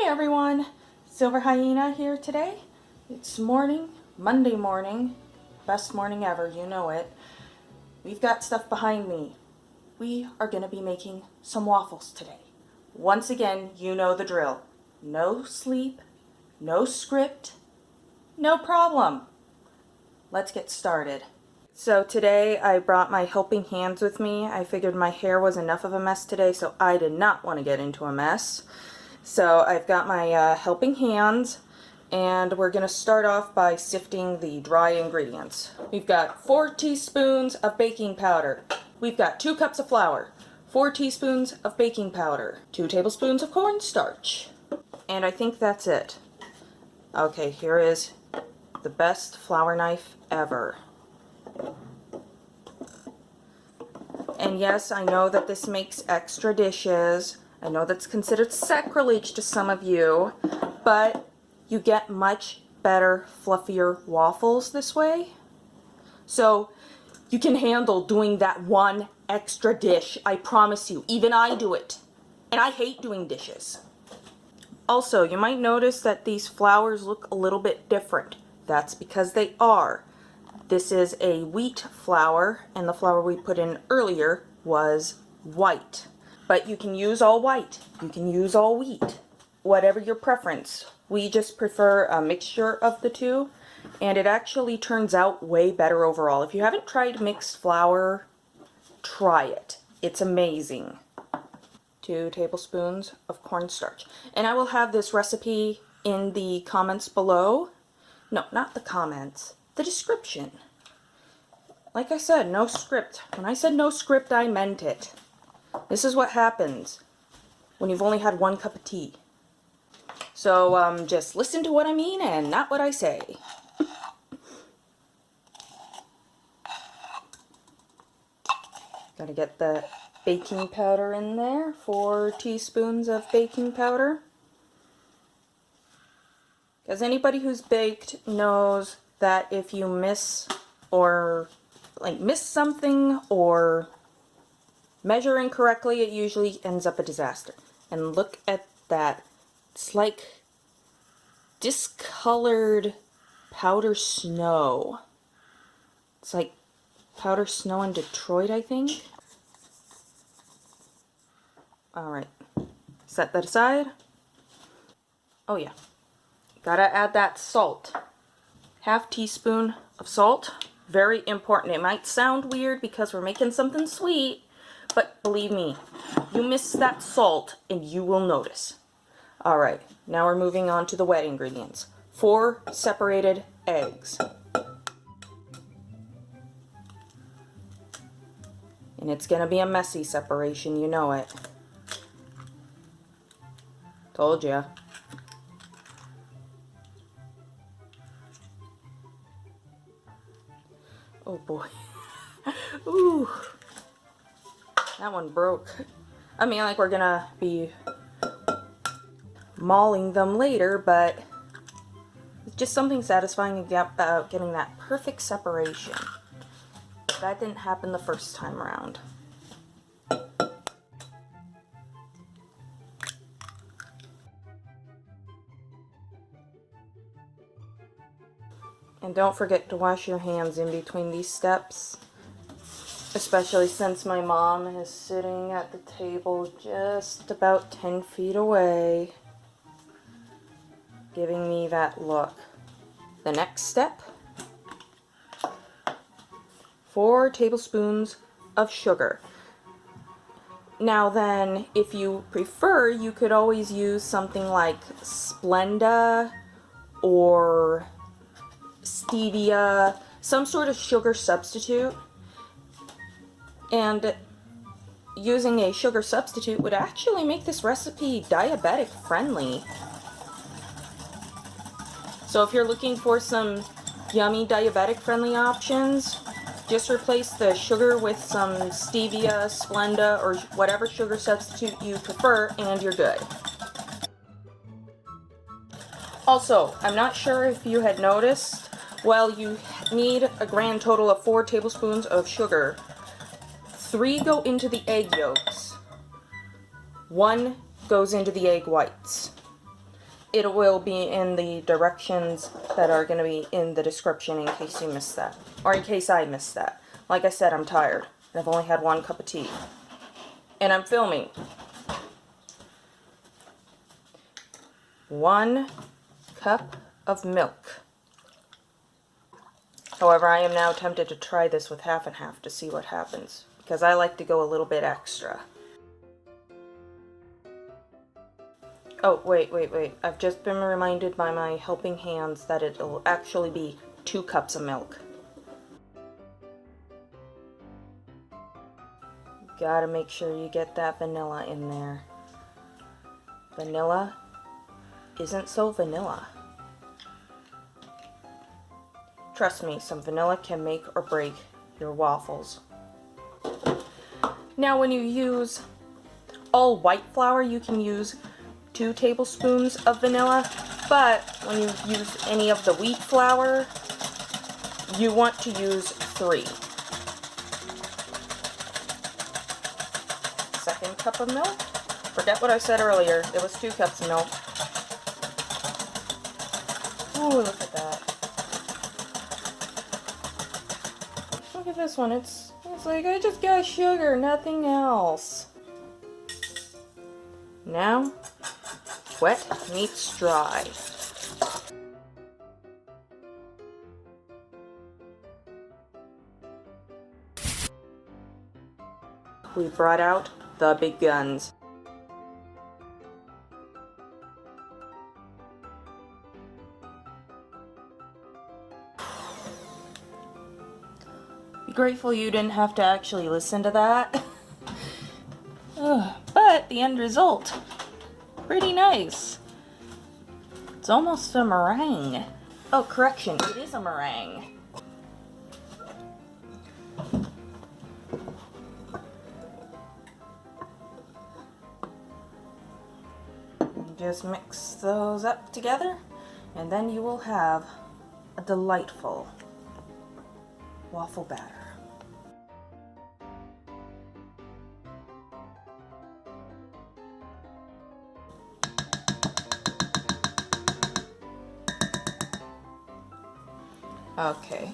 Hey everyone, SilverHyena here today. It's Monday morning, best morning ever, you know it. We've got stuff behind me. We are going to be making some waffles today. Once again, you know the drill. No sleep, no script, no problem. Let's get started. So today I brought my helping hands with me. I figured my hair was enough of a mess today, so I did not want to get into a mess. So I've got my helping hands, and we're going to start off by sifting the dry ingredients. We've got 4 teaspoons of baking powder. We've got 2 cups of flour, 4 teaspoons of baking powder, 2 tablespoons of cornstarch, and I think that's it. Okay, here is the best flour knife ever. And yes, I know that this makes extra dishes. I know that's considered sacrilege to some of you, but you get much better, fluffier waffles this way. So you can handle doing that one extra dish, I promise you. Even I do it. And I hate doing dishes. Also, you might notice that these flours look a little bit different. That's because they are. This is a wheat flour, and the flour we put in earlier was white. But you can use all white, you can use all wheat, whatever your preference. We just prefer a mixture of the two, and it actually turns out way better overall. If you haven't tried mixed flour, try it. It's amazing. 2 tablespoons of cornstarch. And I will have this recipe in the comments below. No, not the comments, the description. Like I said, no script. When I said no script, I meant it. This is what happens when you've only had 1 cup of tea. So just listen to what I mean and not what I say. Gotta get the baking powder in there. 4 teaspoons of baking powder. Because anybody who's baked knows that if you miss something or measure incorrectly, it usually ends up a disaster. And look at that. It's like discolored powder snow. It's like powder snow in Detroit, I think. Alright. Set that aside. Oh yeah. Gotta add that salt. 1/2 teaspoon of salt. Very important. It might sound weird because we're making something sweet, but believe me, you miss that salt and you will notice. Alright, now we're moving on to the wet ingredients. 4 separated eggs. And it's going to be a messy separation, you know it. Told ya. Oh boy. Ooh. That one broke. I mean, like, we're gonna be mauling them later, but it's just something satisfying about getting that perfect separation. That didn't happen the first time around. And don't forget to wash your hands in between these steps, especially since my mom is sitting at the table just about 10 feet away, giving me that look. The next step, 4 tablespoons of sugar. Now then, if you prefer, you could always use something like Splenda or stevia, some sort of sugar substitute. And using a sugar substitute would actually make this recipe diabetic friendly. So if you're looking for some yummy diabetic friendly options, just replace the sugar with some stevia, Splenda, or whatever sugar substitute you prefer, and you're good. Also, I'm not sure if you had noticed, well, you need a grand total of 4 tablespoons of sugar. 3 go into the egg yolks. 1 goes into the egg whites. it will be in the directions that are going to be in the description in case you missed that. Or in case I missed that. Like I said, I'm tired. And I've only had 1 cup of tea. And I'm filming. 1 cup of milk. However, I am now tempted to try this with half and half to see what happens. Because I like to go a little bit extra. Oh, wait. I've just been reminded by my helping hands that it'll actually be 2 cups of milk. Gotta make sure you get that vanilla in there. Vanilla isn't so vanilla. Trust me, some vanilla can make or break your waffles. Now when you use all white flour, you can use 2 tablespoons of vanilla, but when you use any of the wheat flour, you want to use 3. 2nd cup of milk. Forget what I said earlier, it was 2 cups of milk. Ooh, look at that. Look at this one, it's like I just got sugar, nothing else. Now, wet meets dry. We brought out the big guns. Be grateful you didn't have to actually listen to that. But the end result, pretty nice. It's almost a meringue. Oh, correction, it is a meringue. Just mix those up together, and then you will have a delightful waffle batter. Okay,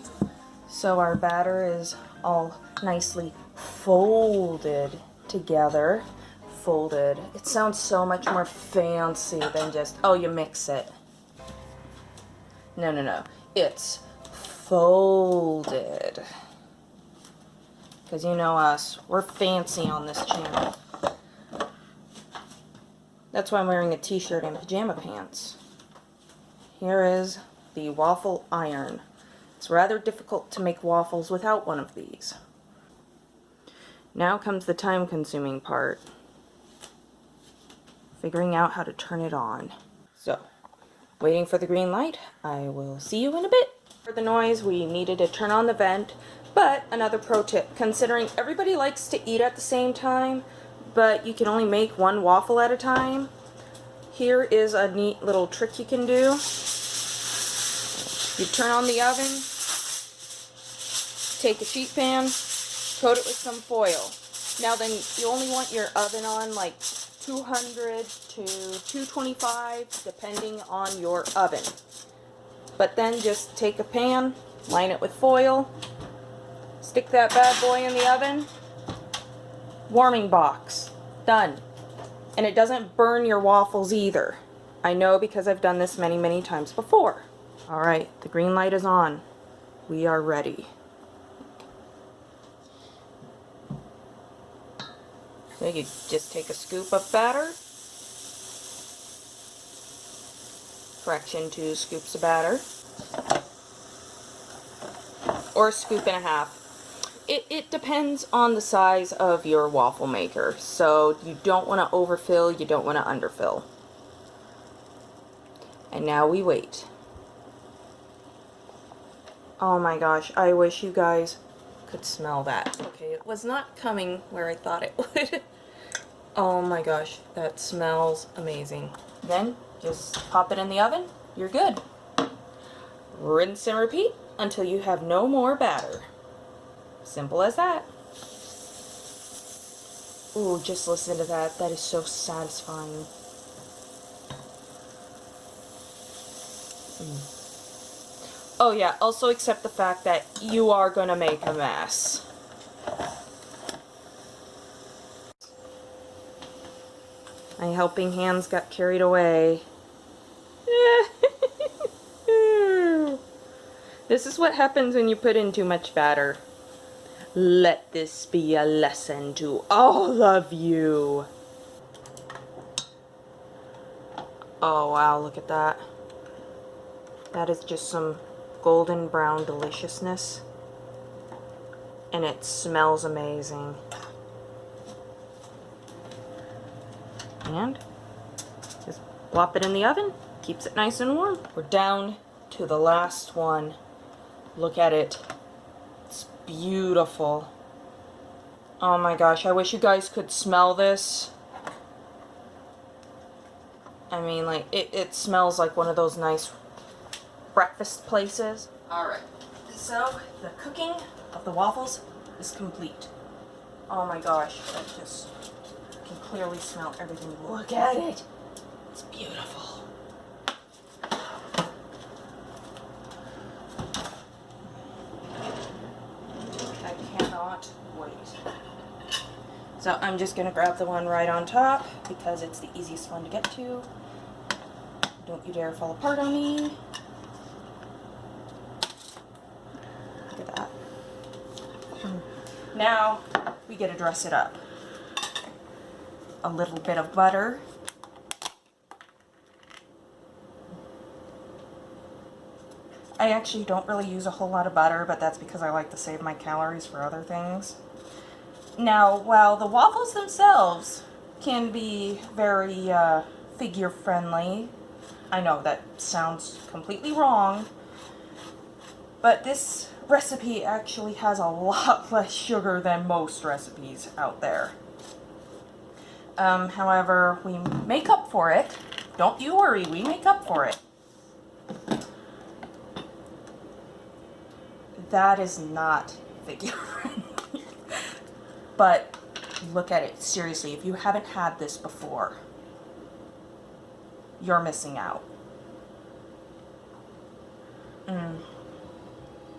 so our batter is all nicely folded together. Folded. It sounds so much more fancy than just, oh, you mix it. No. It's folded. Because you know us, we're fancy on this channel. That's why I'm wearing a t-shirt and pajama pants. Here is the waffle iron. It's rather difficult to make waffles without one of these. Now comes the time-consuming part. Figuring out how to turn it on. So, waiting for the green light. I will see you in a bit. For the noise, we needed to turn on the vent, but another pro tip, considering everybody likes to eat at the same time, but you can only make 1 waffle at a time, here is a neat little trick you can do. You turn on the oven, take a sheet pan, coat it with some foil. Now then, you only want your oven on like 200 to 225 depending on your oven. But then just take a pan, line it with foil, stick that bad boy in the oven, warming box, done. And it doesn't burn your waffles either. I know because I've done this many times before. Alright, the green light is on. We are ready. So you just take a scoop of batter, fraction 2 scoops of batter, or a scoop and a half. It depends on the size of your waffle maker, so you don't want to overfill, you don't want to underfill. And now we wait. Oh my gosh, I wish you guys could smell that. Okay, it was not coming where I thought it would. Oh my gosh, that smells amazing. Then just pop it in the oven, you're good. Rinse and repeat until you have no more batter. Simple as that. Ooh, just listen to that. That is so satisfying. Oh yeah, also accept the fact that you are gonna make a mess. My helping hands got carried away. This is what happens when you put in too much batter. Let this be a lesson to all of you. Oh wow, look at that. That is just some golden brown deliciousness. And it smells amazing. And just plop it in the oven. Keeps it nice and warm. We're down to the last one. Look at it. It's beautiful. Oh my gosh, I wish you guys could smell this. I mean, like, it smells like one of those nice breakfast places. Alright, so the cooking of the waffles is complete. Oh my gosh, I can clearly smell everything. Look at it. It's beautiful. I cannot wait. So I'm just going to grab the one right on top because it's the easiest one to get to. Don't you dare fall apart on me. Look at that. Now we get to dress it up. A little bit of butter. I actually don't really use a whole lot of butter, but that's because I like to save my calories for other things. Now, while the waffles themselves can be very figure friendly, I know that sounds completely wrong, but this recipe actually has a lot less sugar than most recipes out there. However, we make up for it. Don't you worry, we make up for it. That is not figure friendly. But look at it, seriously, if you haven't had this before, you're missing out.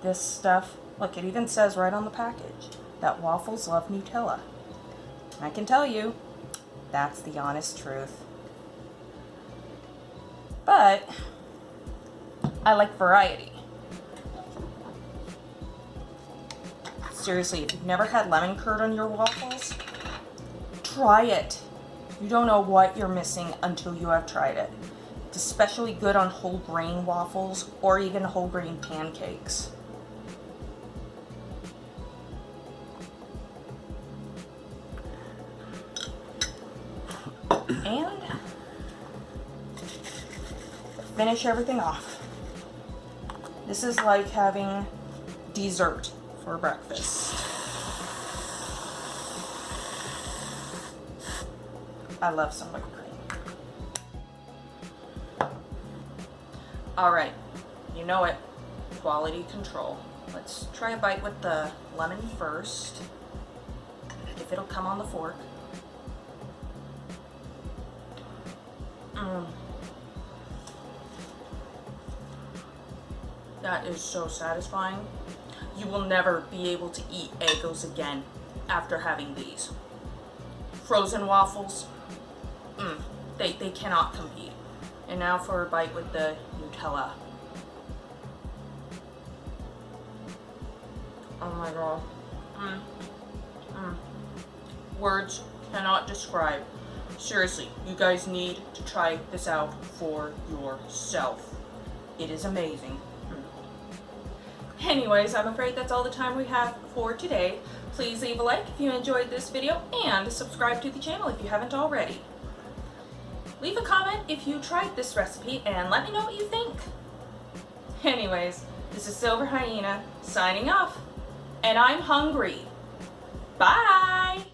This stuff, look, it even says right on the package that waffles love Nutella. I can tell you, that's the honest truth. But I like variety. Seriously, if you've never had lemon curd on your waffles, try it. You don't know what you're missing until you have tried it. It's especially good on whole grain waffles or even whole grain pancakes. And finish everything off. This is like having dessert for breakfast. I love some whipped cream. Alright, you know it. Quality control. Let's try a bite with the lemon first. If it'll come on the fork. That is so satisfying. You will never be able to eat Eggos again after having these. Frozen waffles, they cannot compete. And now for a bite with the Nutella. Oh my god. Words cannot describe. Seriously, you guys need to try this out for yourself. It is amazing. Anyways, I'm afraid that's all the time we have for today. Please leave a like if you enjoyed this video and subscribe to the channel if you haven't already. Leave a comment if you tried this recipe and let me know what you think. Anyways, this is SilverHyena signing off, and I'm hungry. Bye!